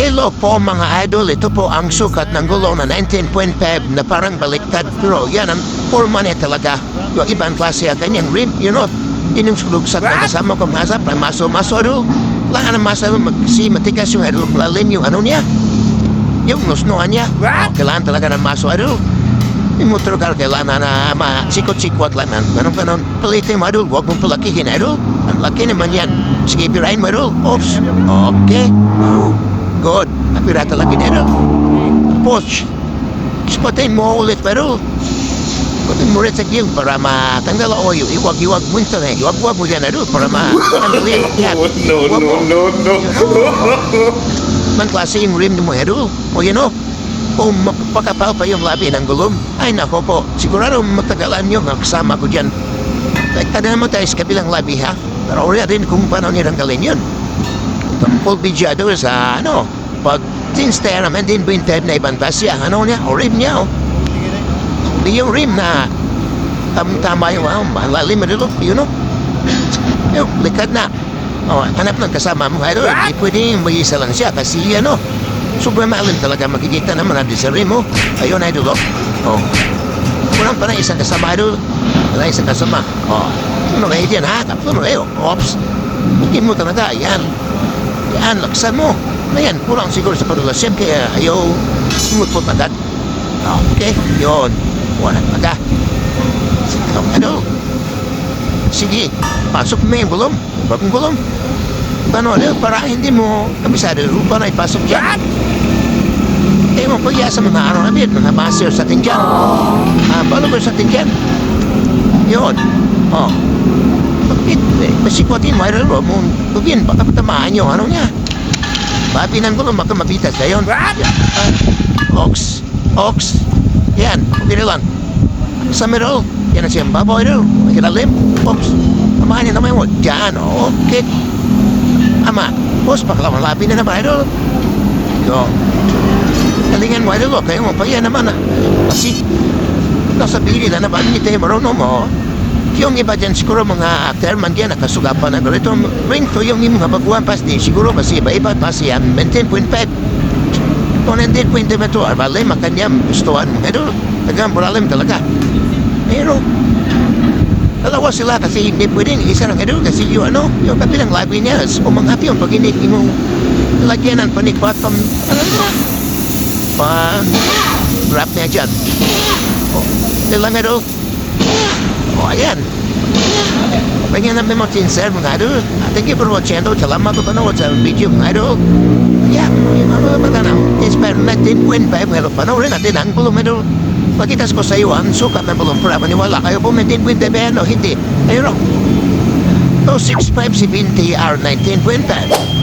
Hello po mga idol, ito po ang sukat ng gulong na 19.5 na parang baliktad pero yan ang forma niya talaga. Yung ibang klase ganyang rim, you know, inungsulugsak na kasama ko masa para maso-maso idol. Wala na masa si matigas yung idol, malalim yung ano niya. Yung nusnuan niya, kailangan talaga ng maso idol. Yung motor car kailangan na masikot-sikot lang na ganun-ganun. Palitin mo idol, huwag mong palakihin idol. Ang laki naman yan. Sige, pirahin mo idol. Oops, okay. Good. Napira talaga nito. Tapos, ispatin mo ulit pero ispatin mo rin sa gil para matanggal ang oil. Iwag-iwag mo ito eh. Iwag-iwag mo dyan na para matanggal yan. No. Man klase yung rim mo hero. O yun o. Kung mapakapal pa yung labi ng gulong, ay nako po, sigurado matagalan yung kasama ko dyan. Tada naman tayo sa kabilang labi ha. Pero rin rin kung paano niranggalin yun. Full bidyado sa pag tinstay naman din bintad na ibang tasya, niya, o rim niya, Di yung rim na tama yung malalim na dito, yun yung likad na. Hanap ng kasama mo, hindi pwede may isa lang siya kasi sobrang malalim talaga makikita naman natin sa rim mo. Ayun ay dulo. Kurang pa na isang kasama doon. Wala isang kasama. Ano kayo dyan ha? Tapos ops. Hindi mo talaga, yan, laksan mo. Ayan, kurang siguro sa padulasyon kaya ayaw sumutpot agad. Okay, yun. Wala talaga. Sige, pasok mo yung gulong. Bagong gulong. Para hindi mo kabisado rupa na ipasok dyan. Mo pagya sa mga araw na bit, mga master sa atin dyan. Paano ba sa atin dyan? Yun. Bakit? Masikwatin mo, idol mo. Tugin, baka patamaan nyo. Ano niya? Papinan ko lang makamabitas na yun. Ox. Yan, okay na lang. Sa middle, yan ang siyang babaw, idol. Makilalim. Ox. Tamahan niya naman mo. Diyan, okay. Ama, boss, pakalaman labi na naman, idol. Yun. Talingan mo, idol, kayo mo pa yan naman. Kasi, nasa bili na naman, hindi tayo marunong mo. Yung iba dyan siguro mga actor man dyan nakasugapan na ganito ring to yung mga baguhan pas di siguro kasi iba-iba pa siya 19.5 kung 19.5 ito balay makanyam gustuhan mo ito tagang buralim talaga pero dalawa sila kasi hindi pwedeng isa lang ito kasi yung yung kabilang labi niya umanghapi yung pag hindi mo lagyan ng panikpat pa wrap niya dyan nilang ito ayan. Pengen namin mo sincere mga idol. Thank you for watching. Salamat po panood sa video mga idol. Yan. Yung mga matanaw. Inspire 19.5. Pero panoorin natin ang bulong idol. Pakitas ko sa iyo ang sukat ng bulong para maniwala kayo po 19.5 o hindi. Ayun o. 26570 R 19.5.